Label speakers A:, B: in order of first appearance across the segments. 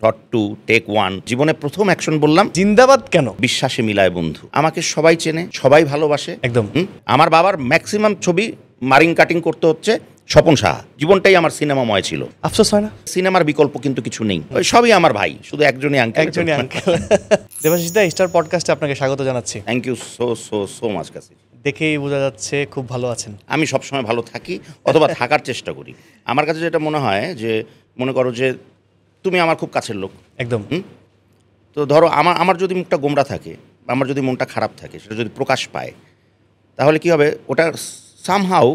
A: Shot 2 take 1 জীবনে প্রথম action বললাম
B: জিন্দাবাদ কেন?
A: বিশ্বাসে মিলায় বন্ধু। আমাকে সবাই চেনে, সবাই ভালোবাসে।
B: একদম।
A: আমার বাবার ম্যাক্সিমাম ছবি মারিং কাটিং করতে হচ্ছে স্বপন সাহা। জীবনটাই আমার সিনেমাময় ছিল।
B: আফসোস হয় না?
A: সিনেমার বিকল্প কিন্তু কিছু নেই। ওই সবই আমার ভাই, শুধু একজনই আঙ্কেল।
B: দেবাশিস দা, স্টার পডকাস্টে আপনাকে স্বাগত জানাচ্ছি।
A: Thank you so so so much কাছে।
B: দেখেই বোঝা যাচ্ছে খুব ভালো আছেন।
A: আমি সবসময় ভালো থাকি অথবা থাকার চেষ্টা করি। আমার কাছে যেটা মনে হয় যে, মনে করো যে তুমি আমার খুব কাছের লোক।
B: একদম।
A: তো ধরো আমার যদি মুখটা গোমড়া থাকে, আমার যদি মনটা খারাপ থাকে, সেটা যদি প্রকাশ পায়, তাহলে কি হবে? ওটা সামহাউ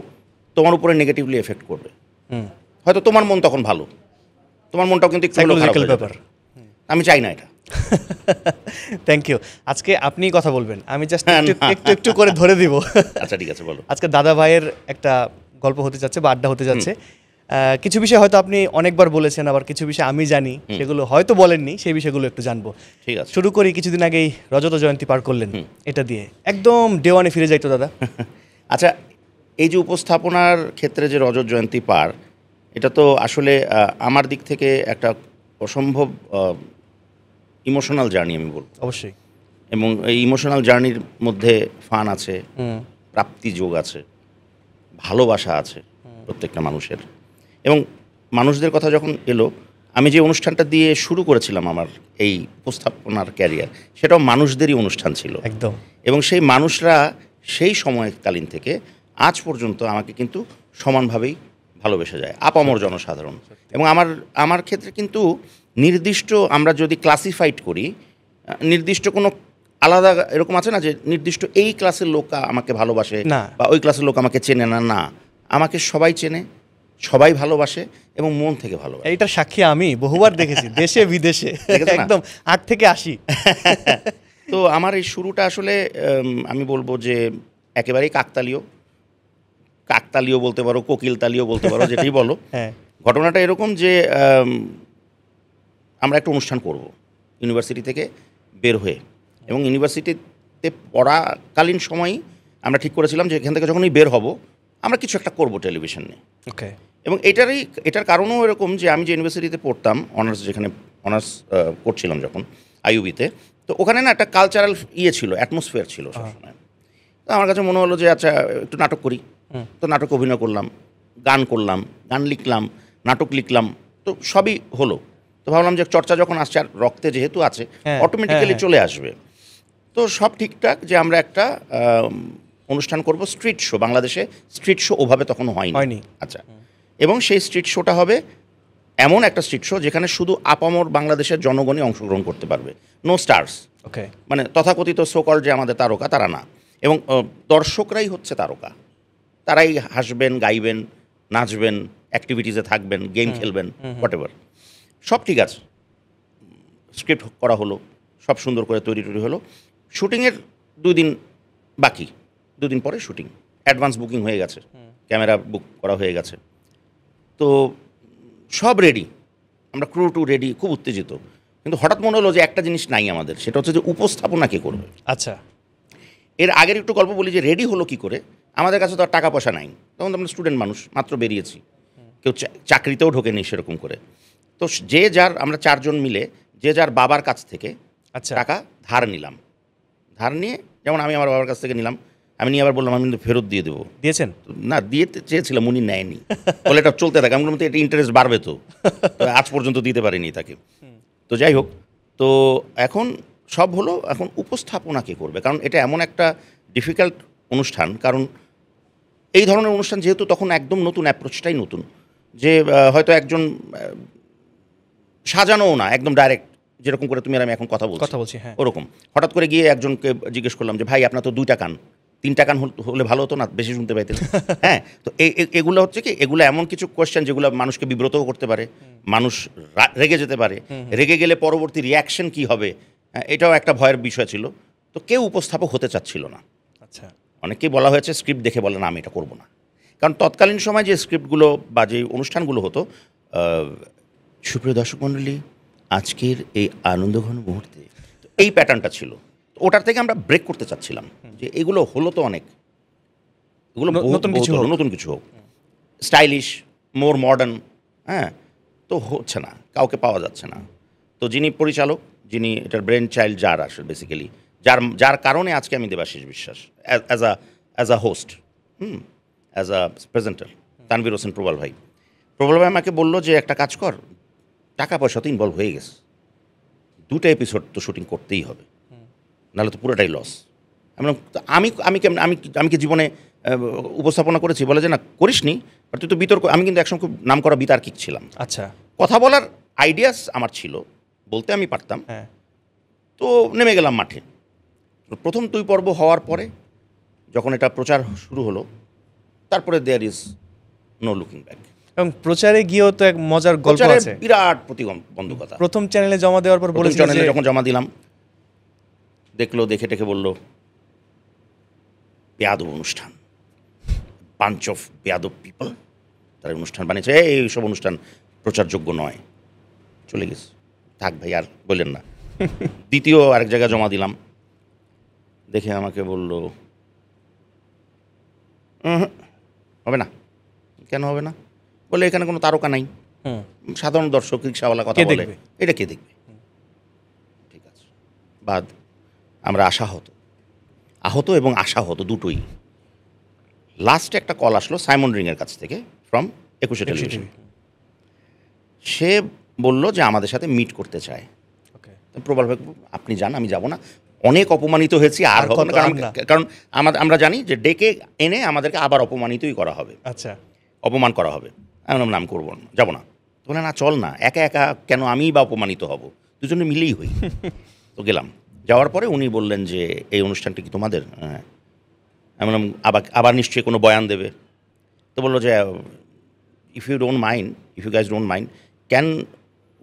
A: তোমার উপরে নেগেটিভলি এফেক্ট করবে। হয়তো তোমার মন তখন ভালো, তোমার মনটাও কিন্তু একটু খারাপ হয়ে যাবে। আমি চাই না এটা।
B: Thank you. আজকে আপনিই কথা বলবেন, আমি জাস্ট একটু একটু করে ধরে দিব।
A: আচ্ছা ঠিক আছে, বলো।
B: আজকে দাদা ভাইয়ের একটা গল্প হতে যাচ্ছে বা আড্ডা হতে যাচ্ছে। কিছু বিষয় হয়তো আপনি অনেকবার বলেছেন, আবার কিছু বিষয় আমি জানি, সেগুলো হয়তো বলেননি, সেই বিষয়গুলো একটু জানবো।
A: ঠিক আছে,
B: শুরু করি। কিছুদিন আগেই রজত জয়ন্তী পার করলেন, এটা দিয়ে একদম ডে ওয়ানে ফিরে যাইতো দাদা।
A: আচ্ছা, এই যে উপস্থাপনার ক্ষেত্রে যে রজত জয়ন্তী পার, এটা তো আসলে আমার দিক থেকে একটা অসম্ভব ইমোশনাল জার্নি আমি বলবো।
B: অবশ্যই।
A: এবং এই ইমোশনাল জার্নির মধ্যে ফান আছে, প্রাপ্তি যোগ আছে, ভালোবাসা আছে প্রত্যেকটা মানুষের। এবং মানুষদের কথা যখন এলো, আমি যে অনুষ্ঠানটা দিয়ে শুরু করেছিলাম আমার এই উপস্থাপনার ক্যারিয়ার, সেটাও মানুষদেরই অনুষ্ঠান ছিল
B: একদম।
A: এবং সেই মানুষরা সেই সময়কালীন থেকে আজ পর্যন্ত আমাকে কিন্তু সমানভাবেই ভালোবেসে যায়, আপামর জনসাধারণ। এবং আমার ক্ষেত্রে কিন্তু নির্দিষ্ট, আমরা যদি ক্লাসিফাইড করি, নির্দিষ্ট কোনো আলাদা এরকম আছে না যে নির্দিষ্ট এই ক্লাসের লোক আমাকে ভালোবাসে বা ওই ক্লাসের লোক আমাকে চেনে না। না, আমাকে সবাই চেনে, সবাই ভালোবাসে এবং মন থেকে ভালোবাসে।
B: এইটার সাক্ষী আমি বহুবার দেখেছি, দেশে বিদেশে, একদম 8 থেকে 80।
A: তো আমার এই শুরুটা আসলে আমি বলবো যে একেবারেই কাকতালীয় বলতে পারো, কোকিলতালীয় বলতে পারো, যেটাই বলো। ঘটনাটা এরকম যে আমরা একটা অনুষ্ঠান করব ইউনিভার্সিটি থেকে বের হয়ে, এবং ইউনিভার্সিটিতে পড়াকালীন সময়ই আমরা ঠিক করেছিলাম যে এখান থেকে যখনই বের হব আমরা কিছু একটা করব টেলিভিশনে। ওকে। এবং এটার কারণও এরকম যে আমি যে ইউনিভার্সিটিতে পড়তাম, যেখানে অনার্স করছিলাম যখন আইইউবিতে, তো ওখানে না একটা কালচারাল ছিল, অ্যাটমসফিয়ার ছিল সবসময়। তো আমার কাছে মনে হলো যে আচ্ছা একটু নাটক করি। তো নাটক অভিনয় করলাম, গান লিখলাম, নাটক লিখলাম, তো সবই হলো। তো ভাবলাম যে চর্চা যখন আসছে, আর রক্তে যেহেতু আছে, অটোমেটিক্যালি চলে আসবে। তো সব ঠিকঠাক, যে আমরা একটা অনুষ্ঠান করব, স্ট্রিট শো। বাংলাদেশে স্ট্রিট শো ওভাবে তখন হয়নি। আচ্ছা, এবং সেই স্ট্রিট শোটা হবে এমন একটা স্ট্রিট শো যেখানে শুধু আপামর বাংলাদেশের জনগণই অংশগ্রহণ করতে পারবে, নো স্টার্স। ওকে। মানে তথাকথিত সোকল যে আমাদের তারকা, তারা না। এবং দর্শকরাই হচ্ছে তারকা, তারাই হাসবেন, গাইবেন, নাচবেন, অ্যাক্টিভিটিসে থাকবেন, গেম খেলবেন, হোয়াটএভার। সব ঠিক আছে, স্ক্রিপ্ট করা হলো, সব সুন্দর করে তৈরি হলো। শুটিংয়ের 2 দিন বাকি, 2 দিন পরে শুটিং। অ্যাডভান্স বুকিং হয়ে গেছে, ক্যামেরা বুক করা হয়ে গেছে, তো সব রেডি, আমরা ক্রু টু রেডি, খুব উত্তেজিত। কিন্তু হঠাৎ মনে হলো যে একটা জিনিস নাই আমাদের, সেটা হচ্ছে যে উপস্থাপনা কে করবে।
B: আচ্ছা,
A: এর আগের একটু গল্প বলি যে রেডি হলো কি করে। আমাদের কাছে তো আর টাকা পয়সা নাই, তখন তো আমরা স্টুডেন্ট মানুষ, মাত্র বেরিয়েছি, কেউ চাকরিতেও ঢোকেনি সেরকম করে। তো যে যার, আমরা 4 জন মিলে যে যার বাবার কাছ থেকে টাকা ধার নিলাম। ধার নিয়ে, যেমন আমি আমার বাবার কাছ থেকে নিলাম, আমি নিয়ে আবার বললাম আমি কিন্তু ফেরত দিয়ে দেবো।
B: দিয়েছেন? না,
A: দিয়ে চেয়েছিলাম, উনি নেয়নি। বলে এটা চলতে থাকে। আমি বললাম এটা ইন্টারেস্ট বাড়বে, তো আজ পর্যন্ত দিতে পারিনি তাকে। তো যাই হোক, তো এখন সব হলো, এখন উপস্থাপনা কে করবে, কারণ এটা এমন একটা ডিফিকাল্ট অনুষ্ঠান। কারণ এই ধরনের অনুষ্ঠান যেহেতু তখন একদম নতুন, অ্যাপ্রোচটাই নতুন, যে হয়তো একজন সাজানোও না, একদম ডাইরেক্ট, যেরকম করে তুমি আর আমি এখন কথা বলছি, ওরকম। হঠাৎ করে গিয়ে একজনকে জিজ্ঞেস করলাম যে ভাই আপনার তো 2টা কান, 3টা কান হলে ভালো হতো না, বেশি শুনতে পাইতেন। হ্যাঁ, তো এগুলো হচ্ছে কি, এগুলো এমন কিছু কোয়েশ্চেন যেগুলো মানুষকে বিব্রতও করতে পারে, মানুষ রেগে যেতে পারে, রেগে গেলে পরবর্তী রিয়াকশন কি হবে, এটাও একটা ভয়ের বিষয় ছিল। তো কেউ উপস্থাপক হতে চাচ্ছিল না। আচ্ছা, অনেকেই বলা হয়েছে স্ক্রিপ্ট দেখে বলে না আমি এটা করবো না, কারণ তৎকালীন সময় যে স্ক্রিপ্টগুলো বা যে অনুষ্ঠানগুলো হতো, সুপ্রিয় দর্শক মণ্ডলী, আজকের এই আনন্দঘন মুহূর্তে, এই প্যাটার্নটা ছিল। ওটার থেকে আমরা ব্রেক করতে চাচ্ছিলাম, যে এগুলো হলো তো অনেক, এগুলো নতুন কিছু হোক, স্টাইলিশ, মোর মডার্ন। হ্যাঁ, তো হচ্ছে না, কাউকে পাওয়া যাচ্ছে না। তো যিনি পরিচালক, যিনি এটার ব্রেন চাইল্ড, যার আসলে বেসিক্যালি যার কারণে আজকে আমি Debashis Biswas as a host, as a presenter, Tanvir Hossain Prabal ভাই আমাকে বললো যে একটা কাজ কর, টাকা পয়সা তো ইনভলভ হয়ে গেছে, 2টা এপিসোড তো শুটিং করতেই হবে, নাহলে তো পুরোটাই লস। আমি কি জীবনে উপস্থাপনা করেছি? বলে যে না করিসনি, আর তুই তো বিতর্ক। আমি কিন্তু একসময় খুব নাম করা বিতার্কিক ছিলাম।
B: আচ্ছা,
A: কথা বলার আইডিয়াস আমার ছিল, বলতে আমি পারতাম। তো নেমে গেলাম মাঠে। প্রথম 2 পর্ব হওয়ার পরে যখন এটা প্রচার শুরু হলো, তারপরে there is no looking back.
B: এবং প্রচারে গিয়েও তো এক মজার গল্প আছে,
A: বিরাট প্রতিবন্ধকতা।
B: প্রথম চ্যানেলে জমা দেওয়ার পর বলেছিলেন
A: চ্যানেলে যখন জমা দিলাম, দেখলো, দেখে টেকে বললো বেয়াদব অনুষ্ঠান, বাঞ্চ অফ বেয়াদব পিপল, তারা অনুষ্ঠান বানিয়েছে, এইসব অনুষ্ঠান প্রচারযোগ্য নয়। চলে গেছে, থাক ভাই আর বললেন না। দ্বিতীয় আরেক জায়গায় জমা দিলাম, দেখে আমাকে বলল হবে না। কেন হবে না? বলে এখানে কোনো তারকা নাই, সাধারণ দর্শক, রিক্সাওয়ালা কথা বলে, এটা কে দেখবে? ঠিক আছে, বাদ। আমরা আহত এবং আশাহত দুটোই। লাস্টে একটা কল আসলো সাইমন রিংয়ের কাছ থেকে, ফ্রম 21 টেলিভিশন। সে বলল যে আমাদের সাথে মিট করতে চায়। প্রবল ভাই, আপনি যান, আমি যাব না, অনেক অপমানিত হয়েছি, আর হবে না। কারণ আমরা জানি যে ডেকে এনে আমাদেরকে আবার অপমানিতই করা হবে।
B: আচ্ছা,
A: অপমান করা হবে। আমি নাম করবো না, যাবো না। বলে না, চল না, একা একা কেন আমিই বা অপমানিত হব, দুজনে মিলেই হই। তো গেলাম। যাওয়ার পরে উনি বললেন যে এই অনুষ্ঠানটি কি তোমাদের? হ্যাঁ। আমি বললাম আবার নিশ্চয়ই কোনো বয়ান দেবে। তো বললো যে if you guys don't mind, can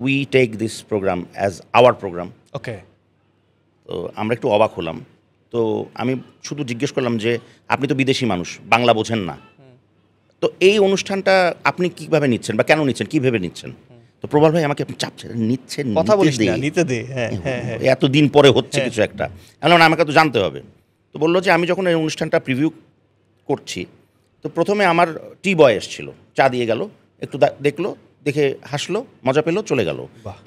A: we take this program as our program?
B: Okay.
A: তো আমরা একটু অবাক হলাম। তো আমি শুধু জিজ্ঞেস করলাম যে আপনি তো বিদেশি মানুষ, বাংলা বোঝেন না, তো এই অনুষ্ঠানটা আপনি কীভাবে নিচ্ছেন বা কেন নিচ্ছেন, কী ভেবে নিচ্ছেন? তো প্রবল ভাই আমাকে চাপ নিচ্ছেন,
B: কথা বলিস না, নিতে দে,
A: এতদিন পরে হচ্ছে কিছু একটা। আমি বললাম আমাকে তো জানতে হবে। তো বললো যে আমি যখন এই অনুষ্ঠানটা প্রিভিউ করছি, তো প্রথমে আমার টি বয় এসেছিল, চা দিয়ে গেল, একটু দেখলো, দেখে হাসলো, মজা পেলো, চলে গেল।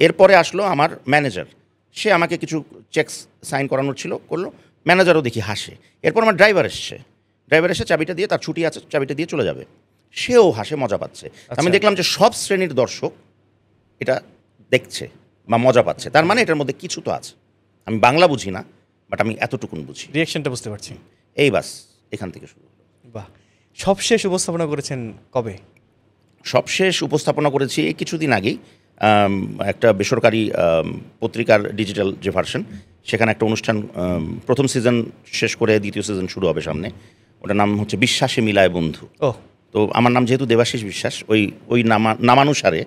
A: এরপরে আসলো আমার ম্যানেজার, সে আমাকে কিছু চেকস সাইন করানোর ছিল, করলো। ম্যানেজারও দেখি হাসে। এরপর আমার ড্রাইভার এসে চাবিটা দিয়ে, তার ছুটি আছে, চাবিটা দিয়ে চলে যাবে, সেও হাসে, মজা পাচ্ছে। আমি দেখলাম যে সব শ্রেণীর দর্শক এটা দেখছে বা মজা পাচ্ছে, তার মানে এটার মধ্যে কিছু তো আছে। আমি বাংলা বুঝি না, বাট আমি এতটুকুন বুঝি,
B: রিঅ্যাকশনটা বুঝতে পারছি।
A: এই বাস, এখান থেকে শুরু হলো।
B: বাহ। সবশেষ উপস্থাপনা করেছেন কবে?
A: সবশেষ উপস্থাপনা করেছি এই কিছুদিন আগেই, একটা বেসরকারি পত্রিকার ডিজিটাল যে ভার্সন, সেখানে একটা অনুষ্ঠান, প্রথম সিজন শেষ করে দ্বিতীয় সিজন শুরু হবে সামনে। ওটার নাম হচ্ছে বিশ্বাসে মিলায় বন্ধু। তো আমার নাম যেহেতু দেবাশিস বিশ্বাস, ওই নামানুসারে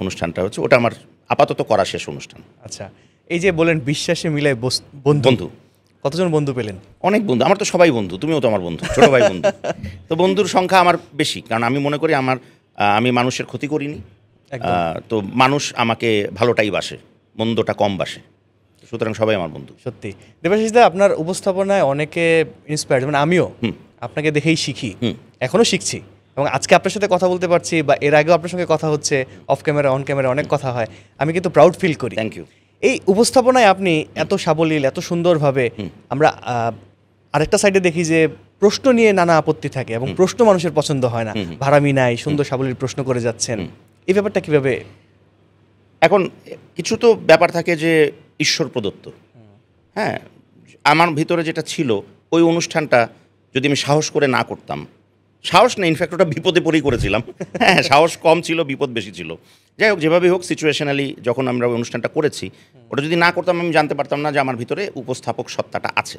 A: অনুষ্ঠানটা হচ্ছে, ওটা আমার আপাতত করা শেষ অনুষ্ঠান।
B: আচ্ছা, এই যে বলেন বিশ্বাসে মিলায় বন্ধু, কতজন বন্ধু পেলেন?
A: অনেক বন্ধু, আমার তো সবাই বন্ধু, তুমিও তো আমার বন্ধু, ছোট ভাই বন্ধু। তো বন্ধুর সংখ্যা আমার বেশি, কারণ আমি মনে করি আমি মানুষের ক্ষতি করিনি, তো মানুষ আমাকে ভালোটাই বাসে, মন্দটা কম বাসে, সুতরাং সবাই আমার বন্ধু।
B: সত্যি দেবাশিস দা, আপনার উপস্থাপনায় অনেকে ইন্সপায়ার্ড, মানে আমিও আপনাকে দেখেই শিখি, এখনও শিখছি, এবং আজকে আপনার সাথে কথা বলতে পারছি, বা এর আগেও আপনার সঙ্গে কথা হচ্ছে, অফ ক্যামেরা অন ক্যামেরা অনেক কথা হয়, আমি কিন্তু প্রাউড ফিল করি।
A: Thank you.
B: এই উপস্থাপনায় আপনি এত সাবলীল, এত সুন্দরভাবে, আমরা আরেকটা সাইডে দেখি যে প্রশ্ন নিয়ে নানা আপত্তি থাকে, এবং প্রশ্ন মানুষের পছন্দ হয় না, ভাড়ামি নাই, সুন্দর সাবলীল প্রশ্ন করে যাচ্ছেন, এই ব্যাপারটা কিভাবে?
A: এখন কিছু তো ব্যাপার থাকে যে ঈশ্বর প্রদত্ত। হ্যাঁ, আমার ভিতরে যেটা ছিল, ওই অনুষ্ঠানটা যদি আমি সাহস করে না করতাম, সাহস না, ইনফ্যাক্ট ওটা বিপদে পড়েই করেছিলাম। হ্যাঁ, সাহস কম ছিল, বিপদ বেশি ছিল। যাই হোক, যেভাবেই হোক, সিচুয়েশনালি যখন আমরা ওই অনুষ্ঠানটা করেছি, ওটা যদি না করতাম, আমি জানতে পারতাম না যে আমার ভিতরে উপস্থাপক সত্তাটা আছে।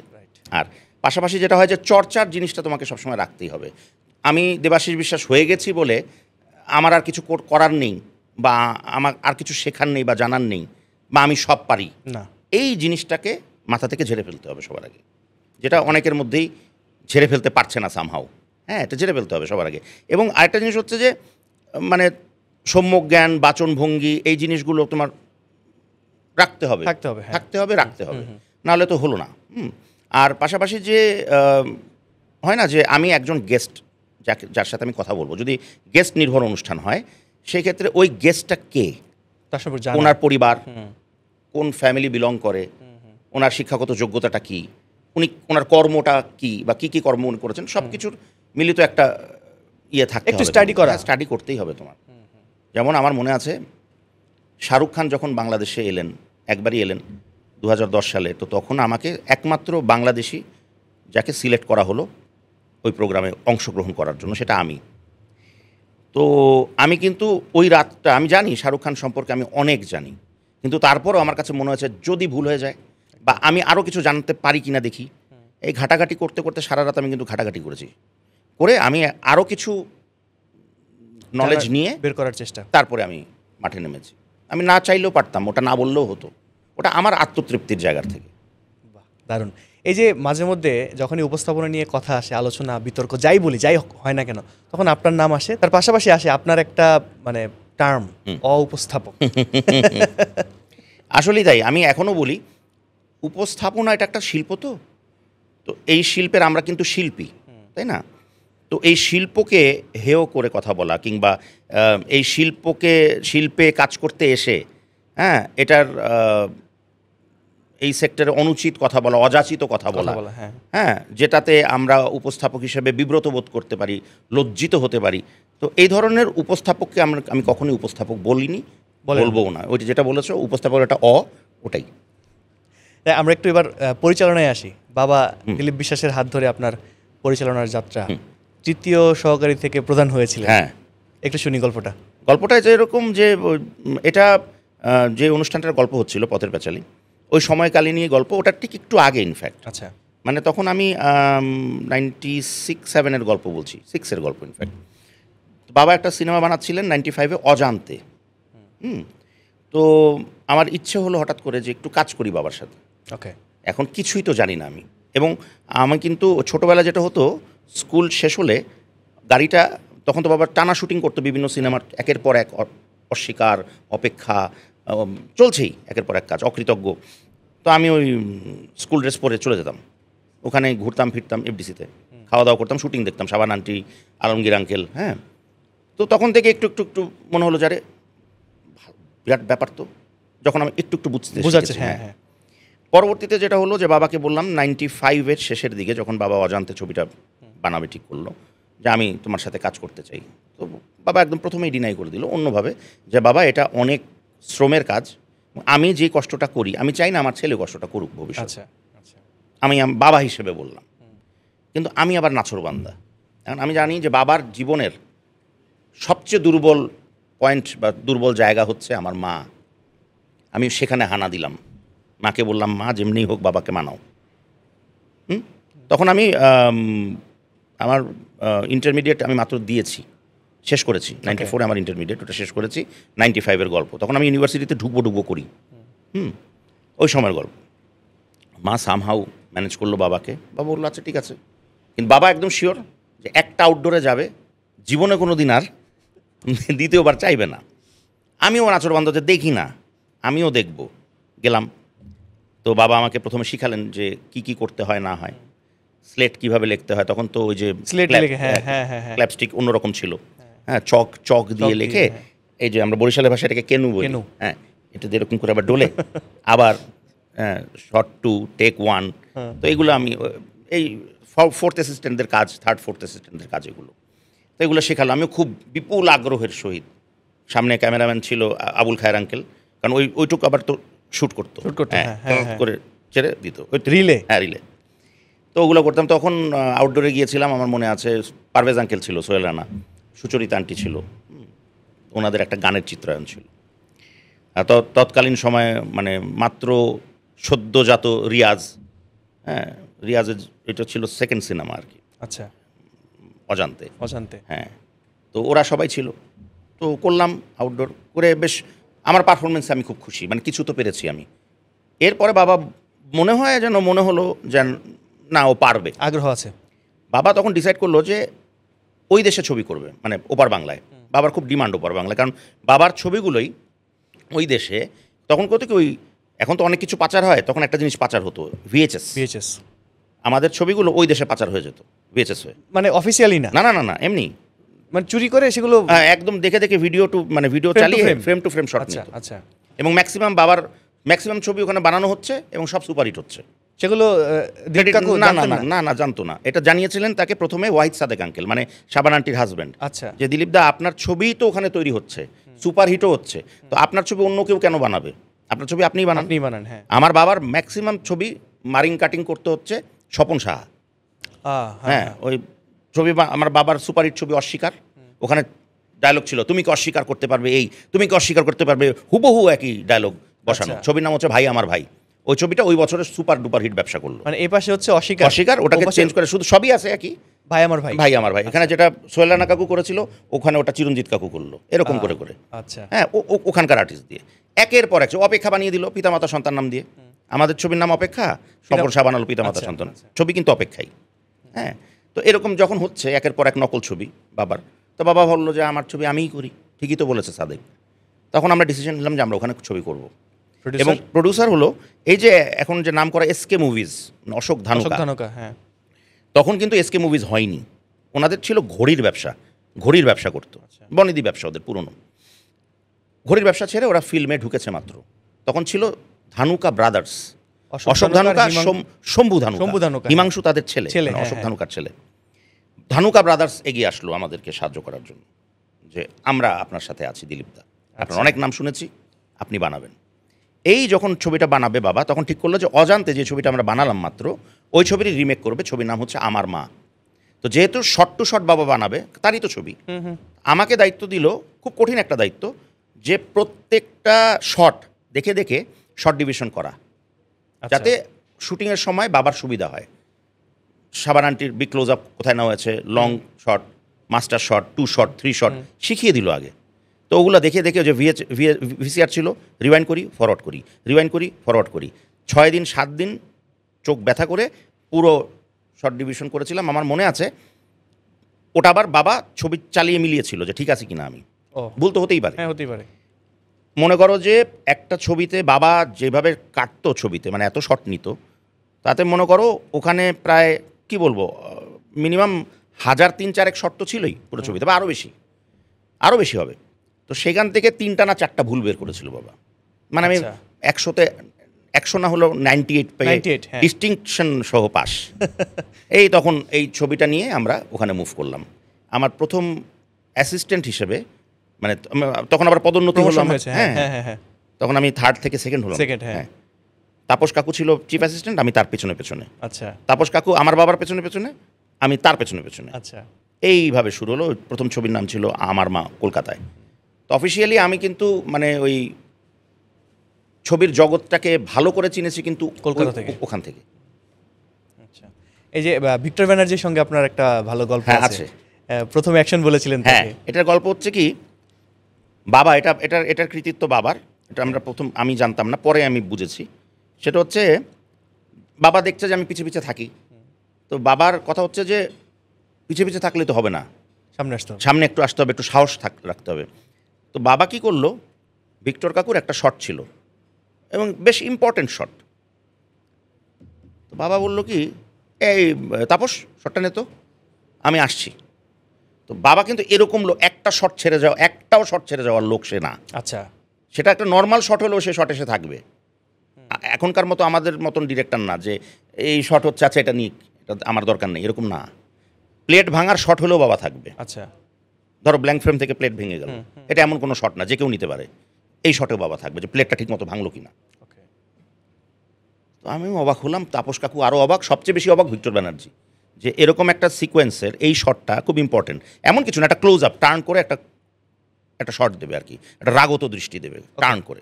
A: আর পাশাপাশি যেটা হয় যে চর্চার জিনিসটা তোমাকে সবসময় রাখতেই হবে। আমি দেবাশিস বিশ্বাস হয়ে গেছি বলে আমার আর কিছু করার নেই, বা আমার আর কিছু শেখার নেই বা জানার নেই, বা আমি সব পারি
B: না,
A: এই জিনিসটাকে মাথা থেকে ঝেড়ে ফেলতে হবে সবার আগে, যেটা অনেকের মধ্যেই ঝেড়ে ফেলতে পারছে না সামহাও। হ্যাঁ, এটা ঝেড়ে ফেলতে হবে সবার আগে। এবং আরেকটা জিনিস হচ্ছে যে মানে সম্যক জ্ঞান, বাচনভঙ্গি, এই জিনিসগুলো তোমার রাখতে হবে, রাখতে হবে, নাহলে তো হলো না। আর পাশাপাশি যে হয় না যে আমি একজন গেস্ট, যার সাথে আমি কথা বলবো, যদি গেস্ট নির্ভর অনুষ্ঠান হয়, সেই ক্ষেত্রে ওই গেস্টটা কে, ওনার পরিবার, কোন ফ্যামিলি বিলং করে, ওনার শিক্ষাগত যোগ্যতাটা কী, ওনার কর্মটা কী বা কী কী কর্ম উনি করেছেন, সব কিছুর মিলিত একটা ইয়ে থাকতে
B: একটু স্টাডি করা,
A: স্টাডি করতেই হবে তোমার। যেমন আমার মনে আছে শাহরুখ খান যখন বাংলাদেশে এলেন, একবারই এলেন 2010 সালে, তো তখন আমাকে একমাত্র বাংলাদেশি যাকে সিলেক্ট করা হলো ওই প্রোগ্রামে অংশগ্রহণ করার জন্য, সেটা আমি। তো আমি কিন্তু ওই রাতটা, আমি জানি শাহরুখ খান সম্পর্কে আমি অনেক জানি, কিন্তু তারপরও আমার কাছে মনে হয়েছে যদি ভুল হয়ে যায় বা আমি আরও কিছু জানতে পারি কিনা দেখি। এই ঘাটাঘাটি করতে করতে সারা রাত আমি কিন্তু ঘাটাঘাটি করেছি, করে আমি আরও কিছু নলেজ নিয়ে
B: বের করার চেষ্টা,
A: তারপরে আমি মাঠে নেমেছি। আমি না চাইলেও পারতাম, ওটা না বললেও হতো, ওটা আমার আত্মতৃপ্তির জায়গার থেকে।
B: দারুণ। এই যে মাঝে মধ্যে যখনই উপস্থাপনা নিয়ে কথা আসে, আলোচনা, বিতর্ক, যাই বলি, যাই হয় না কেন, তখন আপনার নাম আসে, তার পাশাপাশি আসে আপনার একটা মানে টার্ম, উপস্থাপক।
A: আসলেই তাই, আমি এখনও বলি উপস্থাপনা এটা একটা শিল্প, তো এই শিল্পের আমরা কিন্তু শিল্পী, তাই না? তো এই শিল্পকে হেয় করে কথা বলা কিংবা এই শিল্পে কাজ করতে এসে এটার এই সেক্টরে অনুচিত কথা বলা, অযাচিত কথা বলা, যেটাতে আমরা উপস্থাপক হিসেবে বিব্রত বোধ করতে পারি, লজ্জিত হতে পারি, তো এই ধরনের উপস্থাপককে আমি কখনোই উপস্থাপক বলিনি, বলবও না। ওইটা যেটা বলেছো উপস্থাপক, এটা ওটাই।
B: আমরা একটু এবার পরিচালনায় আসি। বাবা দিলীপ বিশ্বাসের হাত ধরে আপনার পরিচালনার যাত্রা, তৃতীয় সহকারী থেকে প্রধান হয়েছিলেন।
A: হ্যাঁ,
B: একটু শুনি গল্পটা।
A: যে এরকম যে এটা যে অনুষ্ঠানটার গল্প হচ্ছিল পথের পাঁচালী, ওই সময়কালীনই গল্প, ওটা ঠিক একটু আগে ইনফ্যাক্ট।
B: আচ্ছা,
A: মানে তখন আমি 96-7 গল্প বলছি, 6 গল্প ইনফ্যাক্ট। বাবা একটা সিনেমা বানাচ্ছিলেন 95-এ অজান্তে। তো আমার ইচ্ছে হলো হঠাৎ করে যে একটু কাজ করি বাবার সাথে।
B: ওকে।
A: এখন কিছুই তো জানি না আমি, এবং আমি কিন্তু ছোটোবেলা যেটা হতো, স্কুল শেষ হলে গাড়িটা, তখন তো বাবার টানা শুটিং করতো বিভিন্ন সিনেমার, একের পর এক, অস্বীকার, অপেক্ষা, চলছেই একের পর এক কাজ, অকৃতজ্ঞ। তো আমি ওই স্কুল ড্রেস পরে চলে যেতাম, ওখানে ঘুরতাম ফিরতাম, এফডিসিতে খাওয়া দাওয়া করতাম, শুটিং দেখতাম, শাবান আন্টি, আলমগীর আঙ্কেল। হ্যাঁ, তো তখন থেকে একটু একটু একটু মনে হলো যারে বিরাট ব্যাপার, তো যখন আমি একটু একটু বুঝতে। হ্যাঁ, পরবর্তীতে যেটা হলো যে বাবাকে বললাম 95-এর শেষের দিকে, যখন বাবা অজান্তে ছবিটা বানাবে ঠিক করলো, যে আমি তোমার সাথে কাজ করতে চাই। তো বাবা একদম প্রথমেই ডিনাই করে দিল অন্যভাবে, যে বাবা এটা অনেক শ্রমের কাজ, আমি যে কষ্টটা করি আমি চাই না আমার ছেলে কষ্টটা করুক ভবিষ্যতে। আমি বাবা হিসেবে বললাম, কিন্তু আমি আবার নাছোড়বান্দা। এখন আমি জানি যে বাবার জীবনের সবচেয়ে দুর্বল পয়েন্ট বা দুর্বল জায়গা হচ্ছে আমার মা। আমি সেখানে হানা দিলাম, মাকে বললাম, মা যেমনি হোক বাবাকে মানাও। তখন আমি আমার ইন্টারমিডিয়েট আমি মাত্র দিয়েছি, শেষ করেছি 94-এ আমার ইন্টারমিডিয়েট, ওটা শেষ করেছি। 95-এর গল্প, তখন আমি ইউনিভার্সিটিতে ঢুকবো করি। ওই সময়ের গল্প। মা সামহাউ ম্যানেজ করলো বাবাকে, বাবা বললো আচ্ছা ঠিক আছে, কিন্তু বাবা একদম শিওর যে একটা আউটডোরে যাবে, জীবনে কোনো দিন আর দ্বিতীয়বার চাইবে না। আমিও নাছোড়বান্দা দেখি না, আমিও দেখব, গেলাম। তো বাবা আমাকে প্রথমে শিখালেন যে কি করতে হয় না হয়, স্লেট কিভাবে লিখতে হয়, তখন তো ওই যে ক্ল্যাপস্টিক অন্যরকম ছিল, হ্যাঁ, চক দিয়ে লিখে, এই যে আমরা বরিশালের ভাষায় এটাকে কেনু বলি, হ্যাঁ, এটা যেরকম করে আবার ডোলে, আবার শর্ট 2 টেক 1, তো এগুলো আমি এই 4th অ্যাসিস্ট্যান্টদের কাজ, 3rd 4th অ্যাসিস্ট্যান্টদের কাজ, এগুলো তো এগুলো শেখালাম। আমিও খুব বিপুল আগ্রহের সহিত, সামনে ক্যামেরাম্যান ছিল আবুল খায়ের আঙ্কেল, কারণ ওইটুকু আবার তো শ্যুট করতো, করে ছেড়ে দিত রিলে, রিলে, তো ওগুলো করতাম। তখন আউটডোরে গিয়েছিলাম, আমার মনে আছে পারভেজ আঙ্কেল ছিল, সোহেল রানা, সুচরিতা আন্টি ছিল, ওনাদের একটা গানের চিত্রায়ন ছিল। তৎকালীন সময়ে মানে মাত্র সদ্যজাত রিয়াজ, হ্যাঁ, রিয়াজের এটা ছিল 2nd সিনেমা আর কি।
B: আচ্ছা,
A: অজান্তে, হ্যাঁ। তো ওরা সবাই ছিল, তো করলাম আউটডোর করে, বেশ আমার পারফরমেন্সে আমি খুব খুশি, মানে কিছু তো পেরেছি আমি। এরপরে বাবা মনে হলো যে না, ও পারবে,
B: আগ্রহ আছে।
A: বাবা তখন ডিসাইড করলো যে ওই দেশে ছবি করবে, মানে ওপার বাংলায়। বাবার খুব ডিমান্ড ওপার বাংলায়, কারণ বাবার ছবিগুলোই ওই দেশে তখন কত কি, ওই এখন তো অনেক কিছু পাচার হয়, তখন একটা জিনিস পাচার হতো, ভিএইচএস। আমাদের ছবিগুলো ওই দেশে পাচার হয়ে যেত ভিএইচএস হয়ে,
B: মানে অফিসিয়ালি না,
A: না এমনি,
B: মানে চুরি করে সেগুলো
A: একদম দেখে ভিডিও চালিয়ে ফ্রেম টু ফ্রেম শট নিত।
B: আচ্ছা।
A: এবং ম্যাক্সিমাম বাবার ম্যাক্সিমাম ছবি ওখানে বানানো হচ্ছে এবং সব সুপারহিট হচ্ছে।
B: সেগুলো দিলীপ কাকু
A: না না
B: জানতেন
A: না না না জানতো না। এটা জানিয়েছিলেন তাকে প্রথমে ওয়াহিদ সাদেক আঙ্কেল, মানে শাবানা আন্টির হাজব্যান্ড,
B: আচ্ছা
A: যে দিলীপ দা আপনার ছবিই তো ওখানে তৈরি হচ্ছে, সুপারহিটও হচ্ছে, তো আপনার ছবি অন্য কেউ কেন বানাবে, আপনার ছবি আপনিই বানান।
B: আপনি বানান, হ্যাঁ।
A: আমার বাবার ম্যাক্সিমাম ছবি মারিং কাটিং করতে হচ্ছে স্বপন সাহা। হ্যাঁ, ওই ছবি আমার বাবার সুপারহিট ছবি অস্বীকার, ওখানে ডায়লগ ছিল তুমি কি অস্বীকার করতে পারবে, এই তুমি কি অস্বীকার করতে পারবে, হুবহু একই ডায়লগ বসানো। ছবির নাম হচ্ছে ভাই আমার ভাই। ওই ছবিটা ওই বছরের সুপার ডুপার হিট ব্যবসা করলো।
B: মানে এই পাশে হচ্ছে অস্বীকার,
A: অস্বীকার ওটাকে চেঞ্জ করে শুধু সবই আছে একই,
B: ভাই আমার ভাই,
A: ভাই আমার ভাই। এখানে যেটা সোহেল রানা কাকু করেছিল ওখানে ওটা চিরঞ্জিত কাকু করলো, এরকম করে করে।
B: আচ্ছা,
A: হ্যাঁ, ওখানকার আর্টিস্ট দিয়ে একের পর এক অপেক্ষা বানিয়ে দিল পিতামাতা সন্তান নাম দিয়ে। আমাদের ছবির নাম অপেক্ষা, স্বপন সাহা বানালো পিতামাতা সন্তান, ছবি কিন্তু অপেক্ষাই। হ্যাঁ, তো এরকম যখন হচ্ছে একের পর এক নকল ছবি বাবার, তো বাবা বললো যে আমার ছবি আমিই করি। ঠিকই তো বলেছে সাদেক। তখন আমরা ডিসিশন নিলাম যে আমরা ওখানে ছবি করব। এবং প্রডিউসার হলো এই যে এখন যে নাম করা এসকে মুভিজ, অশোক ধানুকা।
B: হ্যাঁ,
A: তখন কিন্তু এসকে মুভিজ হয়নি, ওনাদের ছিল ঘড়ির ব্যবসা করতো, বনেদি ব্যবসা ওদের পুরনো। ঘড়ির ব্যবসা ছেড়ে ওরা ফিল্মে ঢুকেছে মাত্র। তখন ছিল ধানুকা ব্রাদার্স, অশোক ধানুকা, শম্ভু ধানুকা, হিমাংশু তাদের ছেলে, অশোক ধানুকার ছেলে। ধানুকা ব্রাদার্স এগিয়ে আসলো আমাদেরকে সাহায্য করার জন্য, যে আমরা আপনার সাথে আছি দিলীপ দা, আপনার অনেক নাম শুনেছি, আপনি বানাবেন। এই যখন ছবিটা বানাবে বাবা, তখন ঠিক করলো যে অজান্তে যে ছবিটা আমরা বানালাম মাত্র, ওই ছবির রিমেক করবে। ছবির নাম হচ্ছে আমার মা। তো যেহেতু শর্ট টু শর্ট বাবা বানাবে, তারই তো ছবি, আমাকে দায়িত্ব দিল, খুব কঠিন একটা দায়িত্ব, যে প্রত্যেকটা শট দেখে দেখে শর্ট ডিভিশন করা, যাতে শুটিংয়ের সময় বাবার সুবিধা হয়। শাবানা আন্টির বিগ ক্লোজ আপ কোথায় নেওয়া হয়েছে, long shot, master shot, 2 shot, 3 shot শিখিয়ে দিল আগে। তো ওগুলো দেখে দেখে যে ভিসিআর ছিল, রিওয়াইন্ড করি ফরওয়ার্ড করি, রিওয়াইন্ড করি ফরওয়ার্ড করি, 6 দিন 7 দিন চোখ ব্যথা করে পুরো শর্ট ডিভিশন করেছিলাম। আমার মনে আছে ওটা আবার বাবা ছবি চালিয়ে মিলিয়েছিল যে ঠিক আছে কিনা। আমি ভুল তো হতেই পারে,
B: হ্যাঁ হতেই পারে।
A: মনে করো যে একটা ছবিতে বাবা যেভাবে কাটতো ছবিতে, মানে এত শট নিত, তাতে মনে করো ওখানে প্রায় কি বলবো মিনিমাম 1000-3-4 শট তো ছিলই পুরো ছবিতে, বা আরও বেশি হবে। তো সেখান থেকে 3টা না 4টা ভুল বের করেছিল বাবা। মানে আমি 100তে 100 না হলেও 98 পেয়ে ডিস্টিংকশন সহ পাস। এই তখন এই ছবিটা নিয়ে আমরা ওখানে মুভ করলাম। আমার প্রথম অ্যাসিস্ট্যান্ট হিসেবে, মানে তখন আবার পদোন্নতি হলো, হ্যাঁ, তখন আমি 3rd থেকে 2nd হলাম। হ্যাঁ, তাপস কাকু ছিল চিফ অ্যাসিস্ট্যান্ট, আমি তার পেছনে পেছনে।
B: আচ্ছা,
A: তাপস কাকু আমার বাবার পেছনে পেছনে, আমি তার পেছনে পেছনে।
B: আচ্ছা,
A: এইভাবে শুরু হলো। প্রথম ছবির নাম ছিল আমার মা, কলকাতায়। তো অফিসিয়ালি আমি কিন্তু মানে ওই ছবির জগৎটাকে ভালো করে চিনেছি কিন্তু
B: কলকাতা থেকে,
A: ওখান থেকে।
B: আচ্ছা, এই যে ভিক্টর ব্যানার্জির সঙ্গে আপনার একটা ভালো গল্প আছে, প্রথম অ্যাকশন বলেছিলেন।
A: হ্যাঁ, এটার গল্প হচ্ছে কি, বাবা এটার কৃতিত্ব বাবার। এটা আমরা আমি জানতাম না, পরে আমি বুঝেছি। সেটা হচ্ছে বাবা দেখছে যে আমি পিছে পিছে থাকি, তো বাবার কথা হচ্ছে যে পিছে পিছে থাকলে তো হবে না, সামনে একটু আসতে হবে, একটু সাহস রাখতে হবে। তো বাবা কি করলো, ভিক্টর কাকুর একটা শট ছিল এবং বেশ ইম্পর্টেন্ট শট। তো বাবা বললো কি, এই তাপস শটটা নে তো, আমি আসছি। তো বাবা কিন্তু এরকম একটাও শট ছেড়ে যাওয়ার লোক সে না।
B: আচ্ছা,
A: সেটা একটা নর্মাল শট হলেও সে শট এসে থাকবে। এখনকার মতো আমাদের মতন ডিরেক্টর না যে এই শট হচ্ছে, আচ্ছা এটা নিক, এটা আমার দরকার নেই, এরকম না। প্লেট ভাঙার শট হলেও বাবা থাকবে।
B: আচ্ছা,
A: ধরো ব্ল্যাঙ্ক ফ্রেম থেকে প্লেট ভেঙে গেল, এটা এমন কোনো শট না, যে কেউ নিতে পারে। এই শটেও বাবা থাকবে যে প্লেটটা ঠিক মতো ভাঙলো কিনা। তো আমি অবাক হলাম, তাপস কাকু আরও অবাক, সবচেয়ে বেশি অবাক ভিক্টর ব্যানার্জি, যে এরকম একটা সিকোয়েন্সের এই শটটা খুব ইম্পর্টেন্ট। এমন কিছু না, একটা ক্লোজ আপ টার্ন করে একটা শট দেবে আর কি, একটা রাগত দৃষ্টি দেবে টার্ন করে।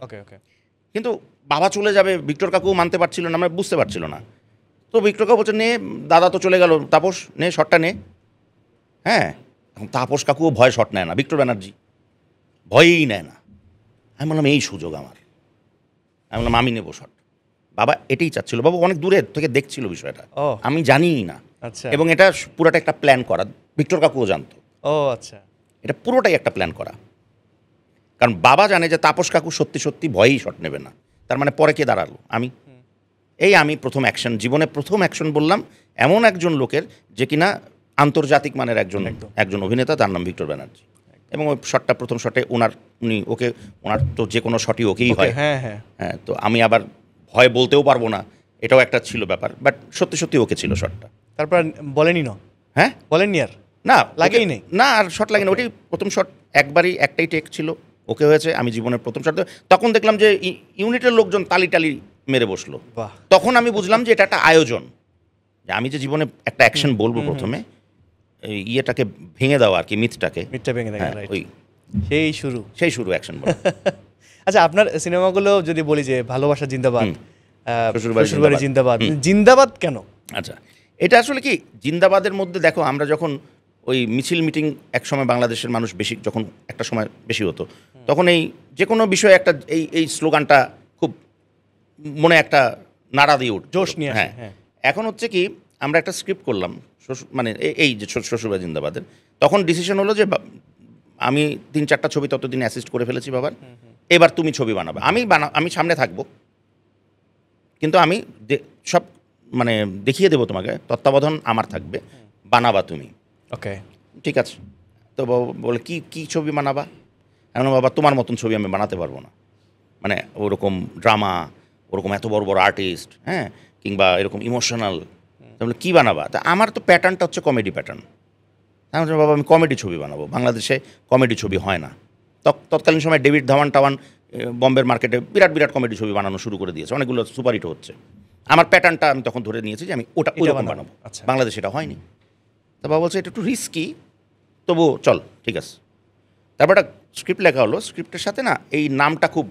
A: কিন্তু বাবা চলে যাবে, ভিক্টর কাকু মানতে পারছিল না, মানে বুঝতে পারছিল না। তো ভিক্টর কাকু বলছে, নে দাদা তো চলে গেল, তাপস নে শটটা নে। হ্যাঁ, এখন তাপস কাকুও ভয় শট নেয় না, ভিক্টর ব্যানার্জি ভয়েই নেয় না। আমি বললাম এই সুযোগ আমার, আমি বললাম আমি নেবো শট। বাবা এটাই চাচ্ছিল, বাবা অনেক দূরে থেকে দেখছিল বিষয়টা, আমি জানিই না। এবং এটা পুরোটা একটা প্ল্যান করা, ভিক্টর কাকুও জানতো।
B: আচ্ছা,
A: এটা পুরোটাই একটা প্ল্যান করা, কারণ বাবা জানে যে তাপস কাকু সত্যি সত্যি ভয়েই শট নেবে না। তার মানে পরে কে দাঁড়ালো, আমি প্রথম অ্যাকশন, জীবনে প্রথম অ্যাকশন বললাম এমন একজন লোকের যে কিনা আন্তর্জাতিক মানের একজন অভিনেতা, তার নাম ভিক্টর ব্যানার্জি। এবং ওই শটটা প্রথম শটে ওনার তো যে কোনো শটই ওকেই হয়।
B: হ্যাঁ হ্যাঁ
A: হ্যাঁ, তো আমি আবার ভয় বলতেও পারবো না, এটাও একটা ছিল ব্যাপার, বাট সত্যি সত্যি ওকে ছিল শটটা।
B: তারপর বলেনি না?
A: হ্যাঁ,
B: বলেননি আর?
A: না,
B: লাগেই নেই
A: না, আর শট লাগেনি। ওটাই প্রথম শট, একটাই টেক ছিল, ওকে হয়েছে। আমি জীবনের প্রথম শট, তখন দেখলাম যে ইউনিটের লোকজন তালি টালি মেরে বসলো।
B: বাহ,
A: তখন আমি বুঝলাম যে এটা একটা আয়োজন, যে আমি যে জীবনে একটা অ্যাকশন বলবো প্রথমে, ইয়েটাকে ভেঙে দেওয়া আর কি, মিথটা
B: ভেঙে দেওয়া, রাইট।
A: ওই সেই শুরু অ্যাকশন বলা।
B: আচ্ছা, আপনার সিনেমাগুলো যদি বলি যে ভালোবাসা জিন্দাবাদ,
A: শ্বশুরবাড়ি
B: শ্বশুরবাড়ি জিন্দাবাদ, জিন্দাবাদ কেন?
A: আচ্ছা, এটা আসলে কি, জিন্দাবাদের মধ্যে দেখো, আমরা যখন ওই মিছিল মিটিং একসময় বাংলাদেশের মানুষ বেশি, যখন একটা সময় বেশি হতো, তখন এই যে কোনো বিষয়ে একটা এই স্লোগানটা খুব মনে একটা নাড়া দিয়ে উঠ,
B: জোশ নিয়ে আসে।
A: হ্যাঁ, এখন হচ্ছে কি, আমরা একটা স্ক্রিপ্ট করলাম মানে এই যে শ্বশুরবাড়ি জিন্দাবাদের, তখন ডিসিশন হলো যে আমি 3-4টা ছবি ততদিন অ্যাসিস্ট করে ফেলেছি বাবার, এবার তুমি ছবি বানাবে, আমি সামনে থাকবো, কিন্তু আমি সব মানে দেখিয়ে দেবো তোমাকে, তত্ত্বাবধান আমার থাকবে, বানাবা তুমি।
B: ওকে,
A: ঠিক আছে। তো বলে কি ছবি বানাবা? এমন, বাবা তোমার মতন ছবি আমি বানাতে পারবো না, মানে ওরকম ড্রামা, ওরকম এত বড় বড় আর্টিস্ট, হ্যাঁ, কিংবা এরকম ইমোশনাল, তাহলে কী বানাবা? তা আমার তো প্যাটার্নটা হচ্ছে কমেডি প্যাটার্ন। আমি বাবা আমি কমেডি ছবি বানাবো, বাংলাদেশে কমেডি ছবি হয় না। তৎকালীন সময় ডেভিড ধাওয়ান টাওয়ান বম্বের মার্কেটে বিরাট বিরাট কমেডি ছবি বানানো শুরু করে দিয়েছে, অনেকগুলো সুপারহিট হচ্ছে। আমার প্যাটার্নটা আমি তখন ধরে নিয়েছি যে আমি ওইরকম বানাবো।
B: আচ্ছা,
A: বাংলাদেশে এটা হয়নি। তা বাবা বলছে এটা একটু রিস্কি, তবুও চল, ঠিক আছে। তারপর একটা স্ক্রিপ্ট লেখা হলো, স্ক্রিপ্টের সাথে না এই নামটা খুব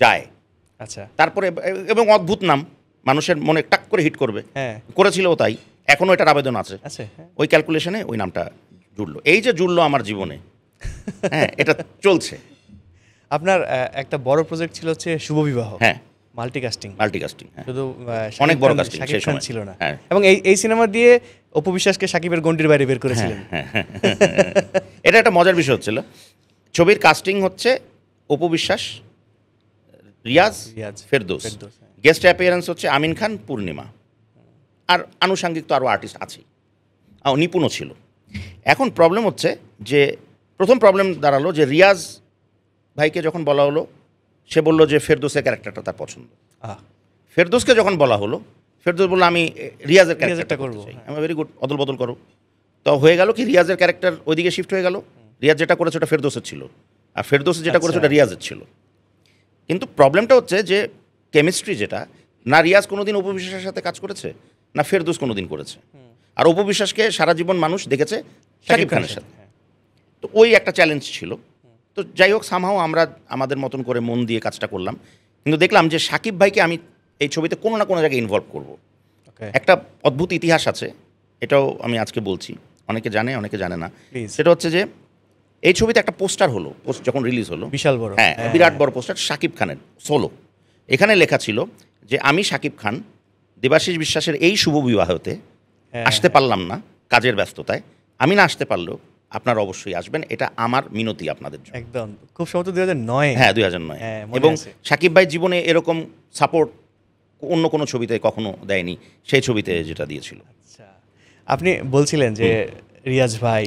A: যায়।
B: আচ্ছা,
A: তারপরে এবং অদ্ভুত নাম, মানুষের মনে টাক করে হিট করবে,
B: হ্যাঁ,
A: করেছিল তাই, এখনও এটার আবেদন আছে।
B: হ্যাঁ।
A: ওই ক্যালকুলেশনে ওই নামটা জুড়লো, এই যে জুড়লো আমার জীবনে, হ্যাঁ, এটা চলছে।
B: আপনার একটা বড় প্রজেক্ট ছিল হচ্ছে শুভ বিবাহ,
A: হ্যাঁ,
B: মাল্টিকাস্টিং,
A: শুধু
B: শুধু
A: অনেক বড় কাস্টিং
B: শাকিব
A: সেই
B: খান
A: সময়
B: ছিল না,
A: হ্যাঁ।
B: এবং এই সিনেমা দিয়ে অপু বিশ্বাসকে শাকিবের গন্ডির বাইরে বের করেছিলেন।
A: এটা একটা মজার বিষয় হচ্ছিল, ছবির কাস্টিং হচ্ছে অপু বিশ্বাস, রিয়াজ, ফেরদৌস, গেস্ট অ্যাপিয়ারেন্স হচ্ছে আমিন খান, পূর্ণিমা, আর আনুষাঙ্গিক তো আরও আর্টিস্ট আছেই, নিপুণও ছিল। এখন প্রবলেম হচ্ছে যে প্রথম প্রবলেম দাঁড়ালো যে রিয়াজ ভাইকে যখন বলা হলো, সে বলল যে ফেরদৌসের ক্যারেক্টারটা তার পছন্দ। ফেরদৌসকে যখন বলা হলো, ফেরদৌস বললো আমি রিয়াজের ক্যারেক্টারটা করতে চাই। আমি ভেরি গুড, অদল বদল করো। তো হয়ে গেল কি, রিয়াজের ক্যারেক্টার ওইদিকে শিফট হয়ে গেল, রিয়াজ যেটা করেছে ওটা ফেরদৌসের ছিল, আর ফেরদৌস যেটা করেছে ওটা রিয়াজের ছিল। কিন্তু প্রবলেমটা হচ্ছে যে কেমিস্ট্রি যেটা, না রিয়াজ কোনোদিন অপু বিশ্বাসের সাথে কাজ করেছে, না ফেরদৌস কোনোদিন করেছে, আর অপু বিশ্বাসকে সারা জীবন মানুষ দেখেছে শাকিব খানের সাথে। তো ওই একটা চ্যালেঞ্জ ছিল। তো যাই হোক, সামহাও আমরা আমাদের মতন করে মন দিয়ে কাজটা করলাম, কিন্তু দেখলাম যে শাকিব ভাইকে আমি এই ছবিতে কোনো না কোনো জায়গায় ইনভলভ করব। একটা অদ্ভুত ইতিহাস আছে, এটাও আমি আজকে বলছি, অনেকে জানে অনেকে জানে না। সেটা হচ্ছে যে এই ছবিতে একটা পোস্টার হলো, যখন রিলিজ হলো,
B: বিশাল বড়,
A: হ্যাঁ, বিরাট বড় পোস্টার, শাকিব খানের সোলো। এখানে লেখা ছিল যে আমি শাকিব খান দেবাশিস বিশ্বাসের এই শুভ বিবাহতে আসতে পারলাম না কাজের ব্যস্ততায়, আমি না আসতে পারলেও আপনারা অবশ্যই আসবেন, এটা আমার মিনতি আপনাদের জন্য।
B: একদম, খুব সম্ভবত 2009,
A: হ্যাঁ 2009। এবং শাকিব ভাই জীবনে এরকম সাপোর্ট অন্য কোনো ছবিতে কখনো দেয়নি, সেই ছবিতে যেটা দিয়েছিল।
B: আচ্ছা, আপনি বলছিলেন যে রিয়াজ ভাই,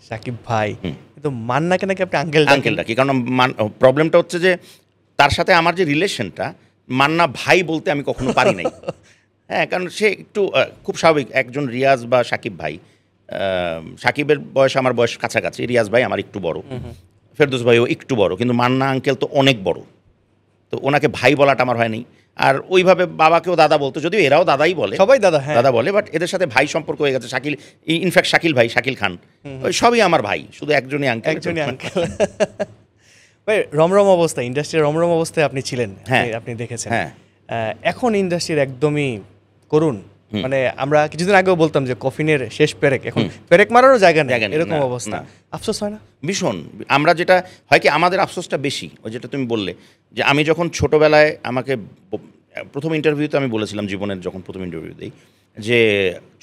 B: শাকিব ভাই, কিন্তু মান্নাকে নাকি আপনি আঙ্কেল
A: ডাকি, কারণ প্রবলেমটা হচ্ছে যে তার সাথে আমার যে রিলেশনটা, মান্না ভাই বলতে আমি কখনো পারি নাই। হ্যাঁ, কারণ সে একটু খুব স্বাভাবিক, একজন রিয়াজ বা শাকিব ভাই, শাকিবের বয়স আমার বয়স কাছাকাছি, রিয়াজ ভাই আমার একটু বড়, ফেরদৌস ভাইও একটু বড়, কিন্তু মান্না আঙ্কেল তো অনেক বড়, তো ওনাকে ভাই বলাটা আমার হয়নি। আর ওইভাবে বাবাকেও দাদা বলতো, যদিও এরাও দাদাই বলে,
B: সবাই দাদা, হ্যাঁ
A: দাদা বলে, বাট এদের সাথে ভাই সম্পর্ক হয়ে গেছে। শাকিল, ইনফ্যাক্ট শাকিল ভাই, শাকিল খান, ওই সবই আমার ভাই, শুধু একজনই আঙ্কেল।
B: ভাই, রমরম অবস্থা, ইন্ডাস্ট্রির রমরম অবস্থায় আপনি ছিলেন,
A: হ্যাঁ
B: আপনি দেখেছেন।
A: হ্যাঁ,
B: এখন ইন্ডাস্ট্রির একদমই করুন, মানে আমরা কিছুদিন আগেও বলতাম যে কফিনের শেষ পেরেক, এখন পেরেক মারারও জায়গা নেই, এরকম অবস্থা। আফসোস হয় না?
A: ভীষণ। আমরা যেটা হয় কি, আমাদের আফসোসটা বেশি, ওই যেটা তুমি বললে, যে আমি যখন ছোটোবেলায়, আমাকে প্রথম ইন্টারভিউতে আমি বলেছিলাম, জীবনের যখন প্রথম ইন্টারভিউ দিই, যে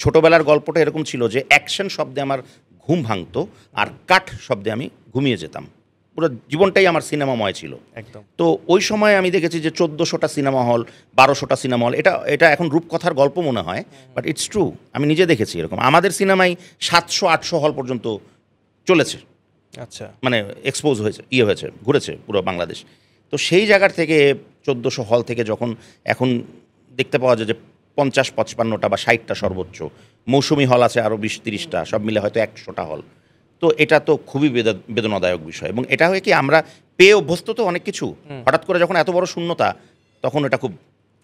A: ছোটোবেলার গল্পটা এরকম ছিল যে অ্যাকশন শব্দে আমার ঘুম ভাঙতো, আর কাট শব্দে আমি ঘুমিয়ে যেতাম। পুরো জীবনটাই আমার সিনেমাময় ছিল
B: একদম।
A: তো ওই সময় আমি দেখেছি যে 1400টা সিনেমা হল, 1200টা সিনেমা হল, এটা এখন রূপকথার গল্প মনে হয়, বাট ইটস ট্রু। আমি নিজে দেখেছি এরকম, আমাদের সিনেমায় 700-800 হল পর্যন্ত চলেছে,
B: আচ্ছা,
A: মানে এক্সপোজ হয়েছে, হয়েছে, ঘুরেছে পুরো বাংলাদেশ। তো সেই জায়গার থেকে 1400 হল থেকে যখন এখন দেখতে পাওয়া যায় যে 50-55টা বা 60টা সর্বোচ্চ, মৌসুমি হল আছে আরও 20-30টা, সব মিলে হয়তো 100টা হল। তো এটা তো খুবই বেদনাদায়ক বিষয়, এবং এটা হয়ে কি আমরা পেয়ে অভ্যস্ত তো অনেক কিছু, হঠাৎ করে যখন এত বড় শূন্যতা, তখন এটা খুব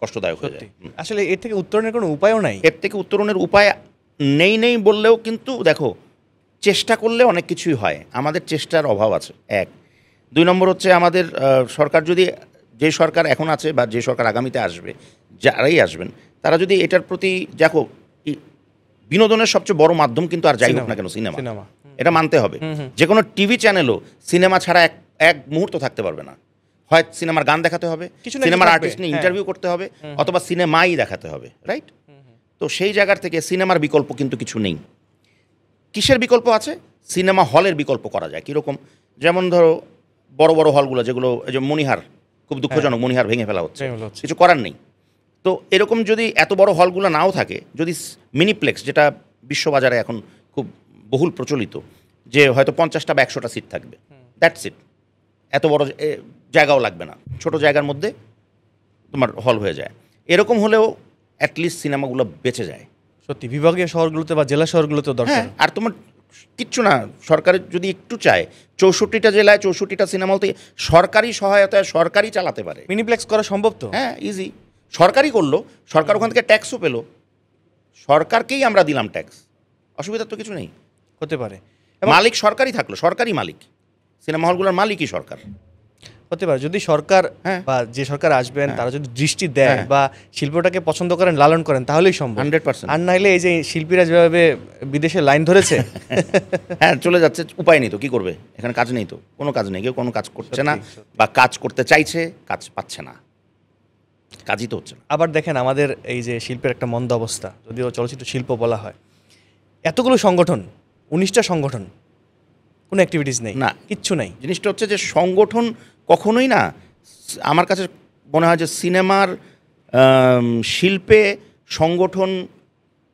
A: কষ্টদায়ক হয়ে যায়।
B: আসলে এর থেকে উত্তরণের কোনো উপায়ও নাই।
A: এর থেকে উত্তরণের উপায় নেই বললেও কিন্তু দেখো, চেষ্টা করলে অনেক কিছুই হয়, আমাদের চেষ্টার অভাব আছে, 1। 2 নম্বর হচ্ছে আমাদের সরকার যদি, যে সরকার এখন আছে বা যে সরকার আগামীতে আসবে, যারাই আসবেন, তারা যদি এটার প্রতি, দেখো বিনোদনের সবচেয়ে বড় মাধ্যম কিন্তু আর যাই হোক না কেন সিনেমা, এটা মানতে হবে। যে কোনো টিভি চ্যানেলও সিনেমা ছাড়া এক মুহূর্ত থাকতে পারবে না, হয় সিনেমার গান দেখাতে হবে, সিনেমার আর্টিস্ট নিয়ে ইন্টারভিউ করতে হবে, অথবা সিনেমাই দেখাতে হবে, রাইট? তো সেই জায়গার থেকে সিনেমার বিকল্প কিন্তু কিছু নেই। কিসের বিকল্প আছে? সিনেমা হলের বিকল্প করা যায় কীরকম? যেমন ধরো বড় বড় হলগুলো, যেগুলো এই যে মণিহার, খুব দুঃখজনক, মণিহার ভেঙে ফেলা হচ্ছে, কিছু করার নেই। তো এরকম যদি এত বড় হলগুলো নাও থাকে, যদি মিনিপ্লেক্স, যেটা বিশ্ববাজারে এখন খুব বহুল প্রচলিত, যে হয়তো 50টা বা 100টা সিট থাকবে, দ্যাটস ইট, এত বড় জায়গাও লাগবে না, ছোট জায়গার মধ্যে তোমার হল হয়ে যায়। এরকম হলেও অ্যাটলিস্ট সিনেমাগুলো বেঁচে যায়।
B: সত্যি, বিভাগীয় শহরগুলোতে বা জেলা শহরগুলোতেও দরকার।
A: আর তোমার কিচ্ছু না, সরকারের যদি একটু চায়, 64টা জেলায় 64টা সিনেমা হলতে সরকারি সহায়তায় সরকারই চালাতে পারে।
B: মিনিপ্লেক্স করা সম্ভব তো?
A: হ্যাঁ, ইজি। সরকারই করলো, সরকার ওখান থেকে ট্যাক্সও পেলো, সরকারকেই আমরা দিলাম ট্যাক্স, অসুবিধার তো কিছু নেই।
B: হতে পারে,
A: মালিক সরকারই থাকলো, সরকারই মালিক, সিনেমা হলগুলোর মালিকই সরকার।
B: হতে পারে যদি সরকার বা যে সরকার আসবেন তারা যদি দৃষ্টি দেয় বা শিল্পটাকে পছন্দ করেন, লালন করেন, তাহলেই সম্ভব।
A: 100%।
B: আর নাইলে এই যে শিল্পীরা যেভাবে বিদেশে লাইন ধরেছে,
A: হ্যাঁ, চলে যাচ্ছে, উপায় নেই তো, কী করবে? এখানে কাজ নেই তো, কোনো কাজ নেই, কেউ কোনো কাজ করছে না, বা কাজ করতে চাইছে, কাজ পাচ্ছে না, কাজই তো হচ্ছে না।
B: আবার দেখেন আমাদের এই যে শিল্পের একটা মন্দ অবস্থা, যদিও চলচ্চিত্র শিল্প বলা হয়, এতগুলো সংগঠন, 19টা সংগঠন, কোনো অ্যাক্টিভিটিস নেই,
A: না,
B: কিচ্ছু নাই।
A: জিনিসটা হচ্ছে যে সংগঠন কখনোই না, আমার কাছে মনে হয় যে সিনেমার শিল্পে সংগঠন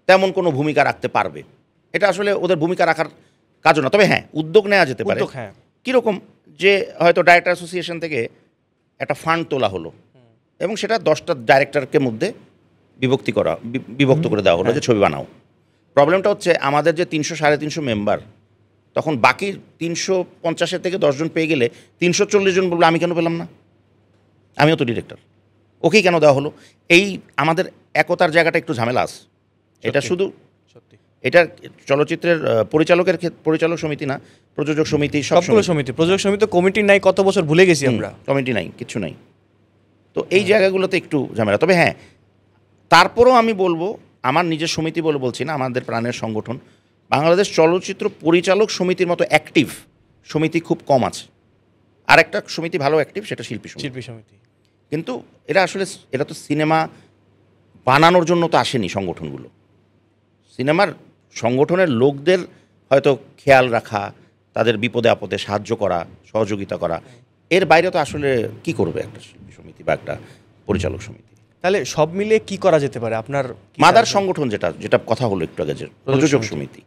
A: তেমন কোনো ভূমিকা রাখতে পারবে, এটা আসলে ওদের ভূমিকা রাখার কাজও না। তবে হ্যাঁ, উদ্যোগ নেওয়া যেতে পারে। কীরকম? যে হয়তো ডাইরেক্টর অ্যাসোসিয়েশন থেকে একটা ফান্ড তোলা হলো, এবং সেটা 10টা ডাইরেক্টরকে মধ্যে বিভক্ত করে দেওয়া হলো যে ছবি বানাও। প্রবলেমটা হচ্ছে আমাদের যে 300-350 মেম্বার, তখন বাকি 350-এর থেকে 10 জন পেয়ে গেলে 340 জন বললো আমি কেন পেলাম না, আমিও তো ডিরেক্টর, ওকেই কেন দেওয়া হলো? এই আমাদের একতার জায়গাটা একটু ঝামেলা আছে। এটা শুধু এটা চলচ্চিত্রের পরিচালক সমিতি না, প্রযোজক সমিতি, সবগুলো
B: সমিতি, প্রযোজক সমিতি, কমিটি নাই, কত বছর ভুলে গেছি আমরা,
A: কমিটি নাই, কিছু নাই। তো এই জায়গাগুলোতে একটু ঝামেলা। তবে হ্যাঁ, তারপরেও আমি বলবো, আমার নিজের সমিতি বলে বলছি না, আমাদের প্রাণের সংগঠন, বাংলাদেশ চলচ্চিত্র পরিচালক সমিতির মতো অ্যাক্টিভ সমিতি খুব কম আছে। আর একটা সমিতি ভালো অ্যাক্টিভ, সেটা শিল্পী সমিতি। কিন্তু এরা তো সিনেমা বানানোর জন্য তো আসেনি সংগঠনগুলো। সিনেমার সংগঠনের লোকদের হয়তো খেয়াল রাখা, তাদের বিপদে আপদে সাহায্য করা, সহযোগিতা করা, এর বাইরে তো আসলে কি করবে একটা শিল্পী সমিতি বা একটা পরিচালক সমিতি?
B: তাহলে সব মিলিয়ে কি করা যেতে পারে আপনার?
A: মাদার সংগঠন যেটা কথা হলো একটু আগে, যে প্রযোজক সমিতি,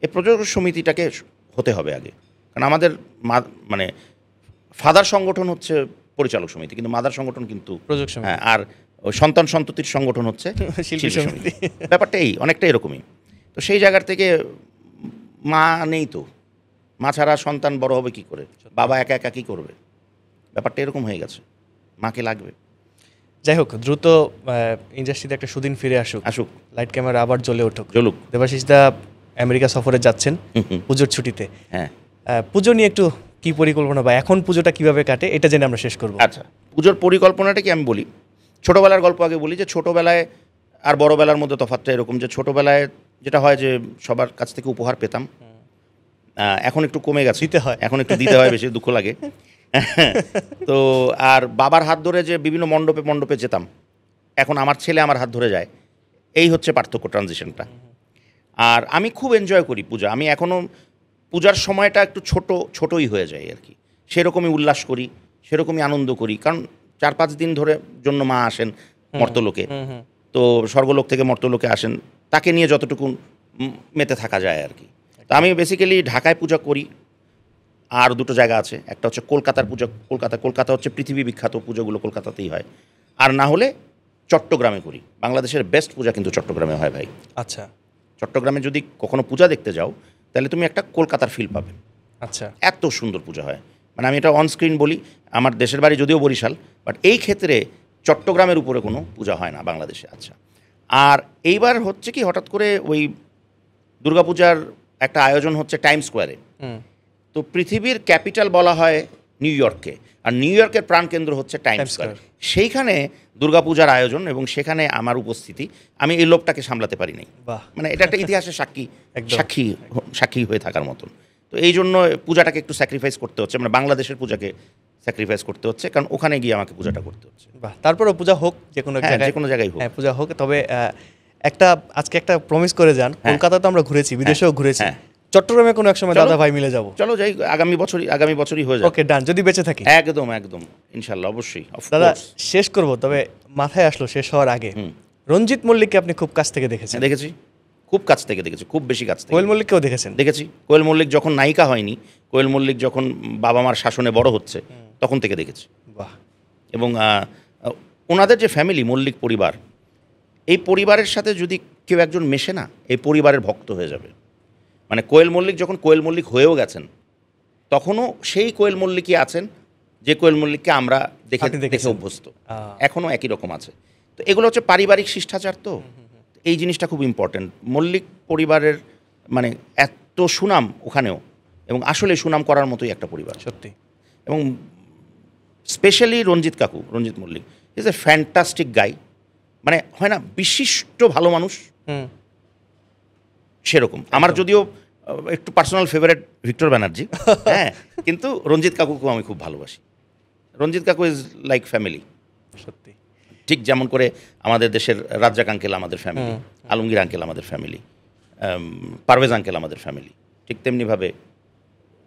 A: এই প্রযোজক সমিতিটাকে হতে হবে আগে। কারণ আমাদের মানে ফাদার সংগঠন হচ্ছে পরিচালক সমিতি, কিন্তু মাদার সংগঠন কিন্তু
B: প্রযোজক সমিতি।
A: হ্যাঁ, আর ওই সন্তান সন্ততির সংগঠন হচ্ছে শিল্পী সমিতি। ব্যাপারটা অনেকটা এরকমই। তো সেই জায়গার থেকে মা নেই তো, মা ছাড়া সন্তান বড় হবে কি করে, বাবা একা একা কী করবে, ব্যাপারটা এরকম হয়ে গেছে, মাকে লাগবে।
B: যাই হোক, দ্রুত ইন্ডাস্ট্রিতে একটা সুদিন ফিরে আসুক, লাইট ক্যামেরা আবার জ্বলুক। দেবাশিস দা আমেরিকা সফরে যাচ্ছেন পুজোর ছুটিতে।
A: হ্যাঁ,
B: পুজো নিয়ে একটু কি পরিকল্পনা, বা এখন পুজোটা কিভাবে কাটে, এটা জেনে আমরা শেষ করব।
A: আচ্ছা, পুজোর পরিকল্পনাটা কি আমি বলি, ছোটোবেলার গল্প আগে বলি। যে ছোটোবেলায় আর বড়োবেলার মধ্যে তফাৎটা এরকম, যে ছোটোবেলায় যেটা হয় যে সবার কাছ থেকে উপহার পেতাম, এখন একটু কমে গেছে, এখন একটু দিতে হয়, বেশি দুঃখ লাগে। তো আর বাবার হাত ধরে যে বিভিন্ন মণ্ডপে যেতাম, এখন আমার ছেলে আমার হাত ধরে যায়, এই হচ্ছে পার্থক্য, ট্রানজিশনটা। আর আমি খুব এনজয় করি পূজা, আমি এখনও পূজার সময়টা একটু ছোটই হয়ে যায় আর কি, সেরকমই উল্লাস করি, সেরকমই আনন্দ করি। কারণ 4-5 দিন ধরে জন্য মা আসেন মর্তলোকে, তো স্বর্গলোক থেকে মর্তলোকে আসেন, তাকে নিয়ে যতটুকু মেতে থাকা যায় আর কি। তা আমি বেসিক্যালি ঢাকায় পূজা করি, আর দুটো জায়গা আছে, একটা হচ্ছে কলকাতার পুজো, কলকাতা হচ্ছে পৃথিবী বিখ্যাত, পুজোগুলো কলকাতাতেই হয়। আর না হলে চট্টগ্রামে করি। বাংলাদেশের বেস্ট পূজা কিন্তু চট্টগ্রামে হয় ভাই।
B: আচ্ছা,
A: চট্টগ্রামে যদি কখনো পূজা দেখতে যাও তাহলে তুমি একটা কলকাতার ফিল পাবে।
B: আচ্ছা,
A: এত সুন্দর পূজা হয়, মানে আমি এটা অনস্ক্রিন বলি, আমার দেশের বাড়ি যদিও বরিশাল, বাট এই ক্ষেত্রে চট্টগ্রামের উপরে কোনো পূজা হয় না বাংলাদেশে। আচ্ছা, আর এইবার হচ্ছে কি, হঠাৎ করে ওই দুর্গাপূজার একটা আয়োজন হচ্ছে টাইম স্কোয়ারে। তো পৃথিবীর ক্যাপিটাল বলা হয় নিউ ইয়র্ককে, আর নিউ ইয়র্কের প্রাণকেন্দ্র হচ্ছে টাইম স্কোয়ার। সেইখানে দুর্গাপূজার আয়োজন এবং সেখানে আমার উপস্থিতি, আমি এই লোকটাকে সামলাতে পারি নাই। মানে এটা একটা ইতিহাসের সাক্ষী হয়ে থাকার মতন। তো এই জন্য পূজাটাকে একটু স্যাক্রিফাইস করতে হচ্ছে, মানে বাংলাদেশের পূজাকে স্যাক্রিফাইস করতে হচ্ছে, কারণ ওখানে গিয়ে আমাকে পূজাটা করতে হচ্ছে।
B: তারপরেও পূজা হোক, যে কোনো জায়গায় হোক, পূজা হোক। তবে আজকে একটা প্রমিস করে যান, কলকাতা তো আমরা ঘুরেছি, বিদেশেও ঘুরেছি, চট্টগ্রামে কোনো এক সময় দাদা ভাই মিলে যাব।
A: চলো যাই, আগামী বছরই হয়ে যাবে।
B: ওকে, ডান, যদি বেঁচে থাকি।
A: একদম ইনশাআল্লাহ, অবশ্যই।
B: দাদা, শেষ করব, তবে মাথায় আসলো শেষ হওয়ার আগে, রঞ্জিত মল্লিককে আপনি খুব কাছ থেকে দেখেছেন?
A: দেখেছি, খুব কাছ থেকে দেখেছি, খুব বেশি কাছ থেকে।
B: কোয়েল মল্লিককেও দেখেছি।
A: কোয়েল মল্লিক যখন নায়িকা হয়নি, কোয়েল মল্লিক যখন বাবা মার শাসনে বড় হচ্ছে, তখন থেকে দেখেছি।
B: বাহ।
A: এবং ওনাদের যে ফ্যামিলি, মল্লিক পরিবার, এই পরিবারের সাথে যদি কেউ একজন মেশে না, এই পরিবারের ভক্ত হয়ে যাবে। মানে কোয়েল মল্লিক যখন কোয়েল মল্লিক হয়েও গেছেন, তখনও সেই কোয়েল মল্লিকই আছেন যে কোয়েল মল্লিককে আমরা দেখে অভ্যস্ত, এখনও একই রকম আছে। তো এগুলো হচ্ছে পারিবারিক শিষ্টাচার। তো এই জিনিসটা খুব ইম্পর্টেন্ট। মল্লিক পরিবারের মানে এত সুনাম ওখানেও, এবং আসলে সুনাম করার মতোই একটা পরিবার,
B: সত্যি।
A: এবং specially Ranjit Mallick is a fantastic guy. মানে হয় না বিশিষ্ট ভালো মানুষ, সেরকম। আমার যদিও একটু পার্সোনাল ফেভারিট ভিক্টর ব্যানার্জি, হ্যাঁ, কিন্তু রঞ্জিত কাকুকেও আমি খুব ভালোবাসি। রঞ্জিত কাকু ইজ লাইক ফ্যামিলি, সত্যি। ঠিক যেমন করে আমাদের দেশের রাজ্জাক আঙ্কেল আমাদের ফ্যামিলি, আলমগীর আঙ্কেল আমাদের ফ্যামিলি, পারভেজ আঙ্কেল আমাদের ফ্যামিলি, ঠিক তেমনিভাবে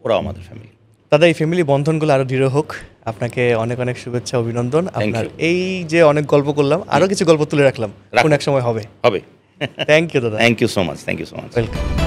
A: ওরাও আমাদের ফ্যামিলি।
B: দাদা, এই ফ্যামিলি বন্ধনগুলো আরও দৃঢ় হোক। আপনাকে অনেক অনেক শুভেচ্ছা, অভিনন্দন। আপনার এই যে অনেক গল্প করলাম, আরও কিছু গল্প তুলে রাখলাম, কোন এক সময় হবে।
A: থ্যাংক
B: ইউ দাদা,
A: thank you so much, welcome.